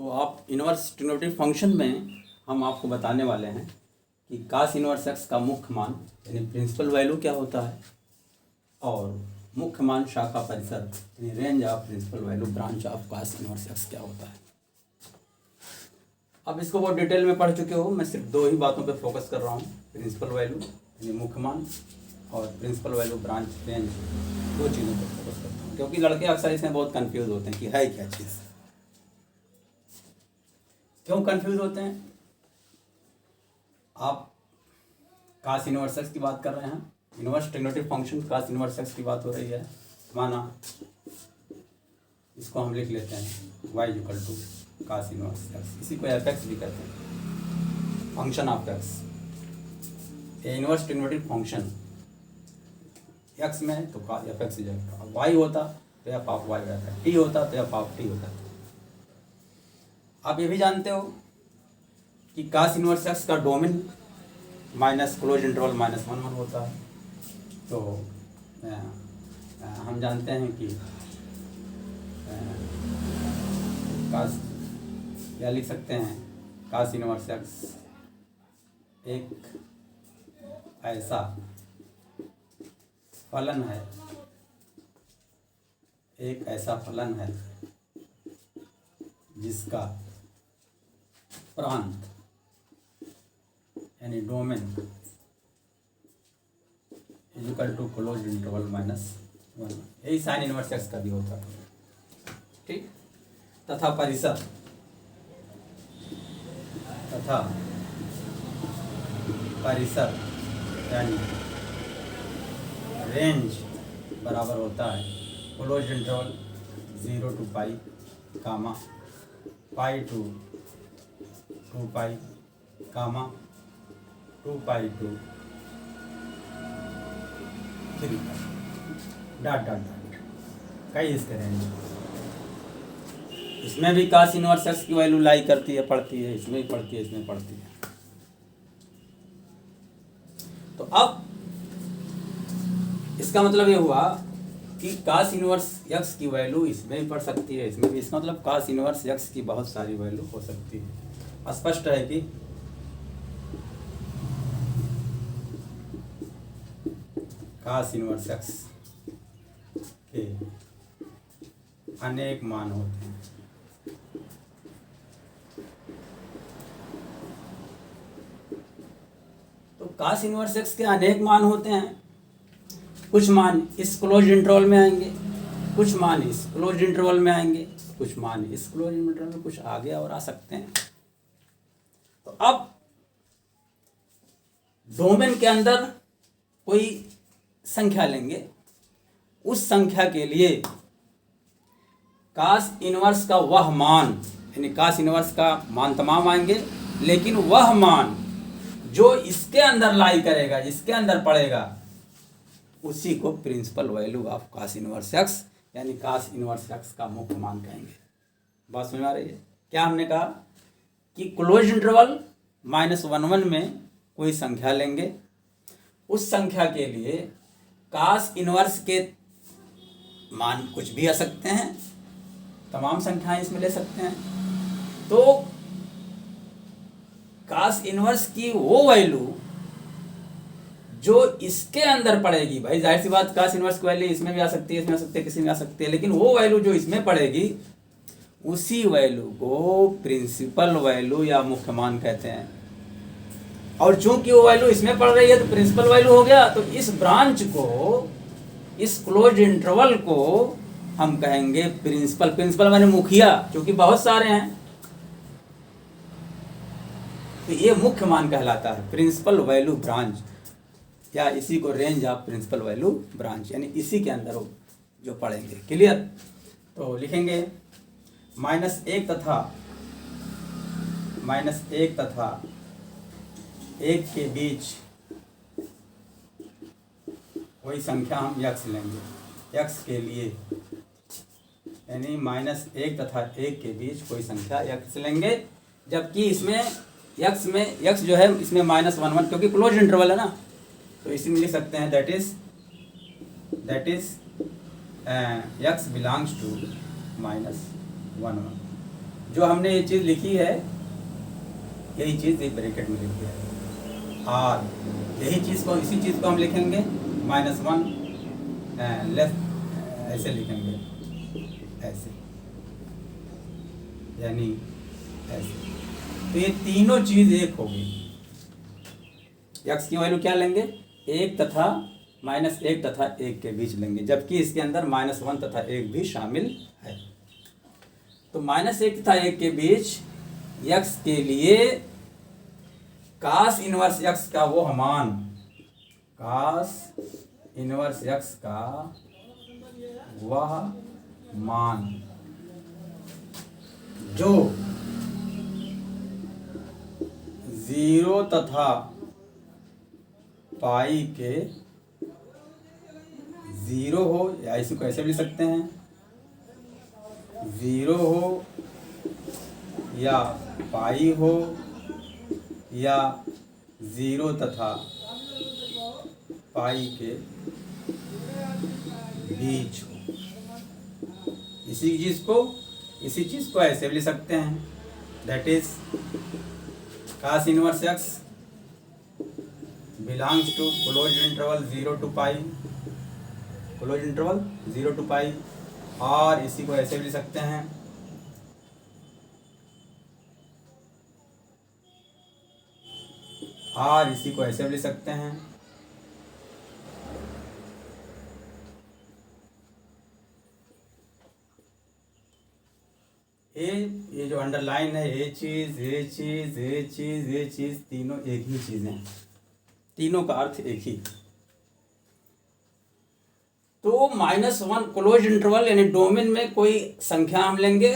तो आप inverse trigonometric function में हम आपको बताने वाले हैं कि कास इनवर्स एक्स का मुख्य मान यानी प्रिंसिपल वैल्यू क्या होता है और मुख्य मान शाखा परिसर यानी range of principal value branch of cos inverse x क्या होता है। अब इसको बहुत डिटेल में पढ़ चुके हो, मैं सिर्फ दो ही बातों पे फोकस कर रहा हूँ, प्रिंसिपल वैल्यू यानी मुख्य मान और प्रिंसिपल वैल्यू ब्रांच रेंज, दो चीज़ों पर फोकस करता हूँ क्योंकि लड़के अक्सर इसमें बहुत कंफ्यूज होते हैं कि है क्या चीज़। क्यों कंफ्यूज होते हैं? आप कास इनवर्स एक्स की बात कर रहे हैं, इनवर्स ट्रिग्नोमेट्रिक फंक्शन कास इनवर्स एक्स की बात हो रही है, माना इसको हम लिख लेते हैं y equal to cos inverse x, इसी को एफ एक्स भी कहते हैं, फंक्शन ऑफ एक्स। ये इनवर्स ट्रिग्नोमेट्रिक फंक्शन एक्स में है तो का एफ एक्स जाएगा, वाई होता तो एफ ऑफ वाई रहता है, टी होता तो एफ ऑफ टी होता। आप ये भी जानते हो कि कास इनवर्स एक्स का डोमेन माइनस क्लोज इंटरवल -1 होता है। तो हम जानते हैं कि कास या लिख सकते हैं कास इनवर्स एक्स एक ऐसा फलन है, एक ऐसा फलन है जिसका प्रांत यानी domain equal to closed interval -1, यही साइन इनवर्स एक्स का भी होता है, ठीक। तथा परिसर यानी रेंज बराबर होता है closed interval 0 to pi comma pi to 2 pi comma 2 pi to 3 dot dot dot, कई इसके रेंज। इसमें भी कास इनवर्स एक्स की वैल्यू लाई करती है, पढ़ती है, इसमें भी पढ़ती है, इसमें पढ़ती है। तो अब इसका मतलब ये हुआ कि कास इनवर्स एक्स की वैल्यू इसमें भी पढ़ सकती है, इसमें भी। इसका मतलब कास इनवर्स एक्स की बहुत सारी वैल्यू हो सकती है। स्पष्ट है कि कास इनवर्स एक्स के अनेक मान होते हैं। तो कास इनवर्स एक्स के अनेक मान होते हैं। कुछ मान इस क्लोज इंटरवल में आएंगे, कुछ मान इस क्लोज इंटरवल में आएंगे, कुछ मान इस क्लोज इंटरवल में, कुछ आगे और आ सकते हैं। तो अब डोमेन के अंदर कोई संख्या लेंगे, उस संख्या के लिए कास इनवर्स का वह मान यानी कास इनवर्स का मान तमाम आएंगे, लेकिन वह मान जो इसके अंदर लाई करेगा, इसके अंदर पड़ेगा, उसी को principal value of cos inverse x यानी कास इनवर्स एक्स का मुख्य मान कहेंगे। बात समझ आ रही है? क्या हमने कहा कि क्लोज इंटरवल -1 में कोई संख्या लेंगे, उस संख्या के लिए कास इनवर्स के मान कुछ भी आ सकते हैं, तमाम संख्याएं इसमें ले सकते हैं। तो कास इनवर्स की वो वैल्यू जो इसके अंदर पड़ेगी, भाई जाहिर सी बात कास इनवर्स की वैल्यू इसमें भी आ सकती है, इसमें आ सकती है, किसी में आ सकती है, लेकिन वो वैल्यू जो इसमें पड़ेगी उसी वैल्यू को प्रिंसिपल वैल्यू या मुख्य मान कहते हैं। और चूंकि वो वैल्यू इसमें पड़ रही है तो प्रिंसिपल वैल्यू हो गया। तो इस ब्रांच को, इस क्लोज इंटरवल को हम कहेंगे प्रिंसिपल। प्रिंसिपल माने मुखिया, क्योंकि बहुत सारे हैं तो ये मुख्य मान कहलाता है, प्रिंसिपल वैल्यू ब्रांच, या इसी को range of principal value branch, यानी इसी के अंदर जो पढ़ेंगे। क्लियर? तो लिखेंगे -1 तथा 1 के बीच कोई संख्या हम x लेंगे, x के लिए यानी -1 तथा 1 के बीच कोई संख्या x लेंगे, जबकि इसमें x में x जो है इसमें -1 क्योंकि क्लोज इंटरवल है ना, तो इसी में लिख सकते हैं that is x belongs to -1 जो हमने ये चीज़ लिखी है, यही चीज़ एक ब्रैकेट में लिखी है, और यही चीज़ को, इसी चीज़ को हम लिखेंगे -1 लेस, ऐसे लिखेंगे, ऐसे, यानी ऐसे। तो ये तीनों चीज़ एक होगी। x की वैल्यू क्या लेंगे? 1 तथा -1 तथा 1 के बीच लेंगे, जबकि इसके अंदर -1 तथा 1 भी शामिल है। तो -1 तथा 1 के बीच x के लिए cos इनवर्स x का वो मान, cos इनवर्स x का वह मान जो 0 तथा पाई के 0 हो, या इसको कैसे भी लिख सकते हैं, 0 हो या पाई हो या 0 तथा पाई के बीच हो। इसी चीज़ को ऐसे भी लिख सकते हैं, that is cos inverse x belongs to closed interval 0 to pi, closed interval 0 to pi, और इसी को ऐसे भी लिख सकते हैं, और इसी को ऐसे भी लिख सकते हैं, ये जो अंडरलाइन है, ये चीज़, ये चीज़, ये चीज़, ये चीज़, तीनों एक ही चीज़ें हैं, तीनों का अर्थ एक ही। तो -1 क्लोज इंटरवल यानी डोमेन में कोई संख्या हम लेंगे,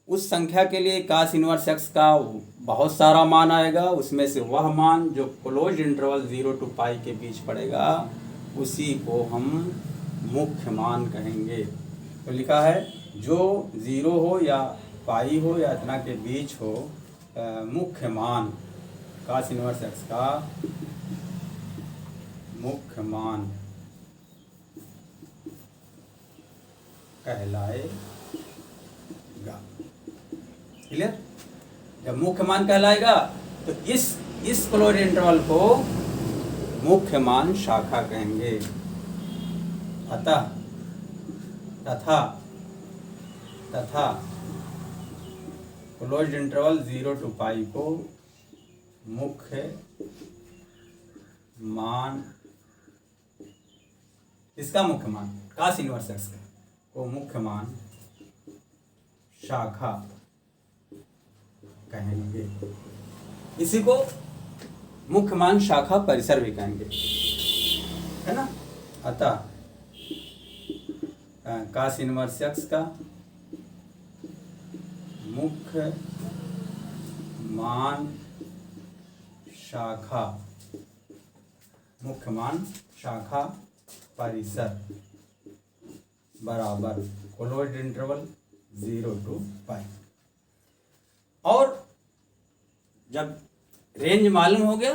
उस संख्या के लिए cos इनवर्स x का बहुत सारा मान आएगा, उसमें से वह मान जो क्लोज इंटरवल 0 to पाई के बीच पड़ेगा, उसी को हम मुख्य मान कहेंगे। तो लिखा है जो 0 हो या पाई हो या इतना के बीच हो, मुख्य मान, cos इनवर्स x का मुख्य मान कहलाएगा। क्लियर? जब मुख्य मान कहलाएगा तो इस क्लोज इंटरवल को मुख्य मान शाखा कहेंगे। अतः तथा क्लोज इंटरवल 0 to पाई को मुख्य मान, इसका मुख्य मान cos इनवर्स x का को मुख्य मान शाखा कहेंगे। इसी को मुख्य मान शाखा परिसर भी कहेंगे, है ना। अतः cos इनवर्स x का मुख्य मान शाखा, मुख्य मान शाखा परिसर बराबर क्लोज्ड इंटरवल 0 to पाई। और जब रेंज मालूम हो गया,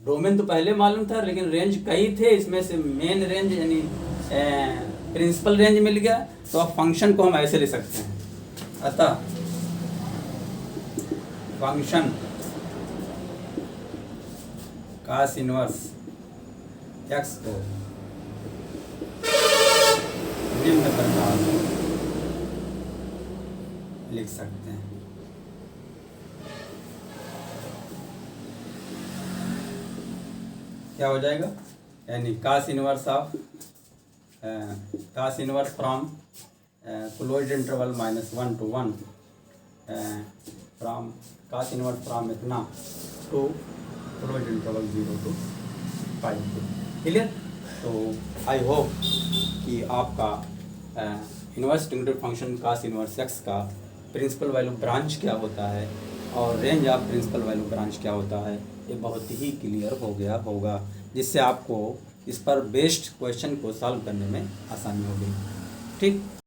डोमेन तो पहले मालूम था लेकिन रेंज कई थे, इसमें से मेन रेंज यानी प्रिंसिपल रेंज मिल गया, तो अब फंक्शन को हम ऐसे ले सकते हैं। अतः फंक्शन cos इनवर्स x को निम्न प्रकार लिख सकते हैं। क्या हो जाएगा? यानी cos inverse of cos inverse from closed interval -1 to 1 from cos inverse from इतना टू क्लोज्ड इंटरवल 0 to पाई। क्लियर? तो आई होप कि आपका inverse integrated function cos inverse x का प्रिंसिपल वैल्यू ब्रांच क्या होता है और range of principal value branch क्या होता है, ये बहुत ही क्लियर हो गया होगा, जिससे आपको इस पर बेस्ड क्वेश्चन को सॉल्व करने में आसानी होगी। ठीक।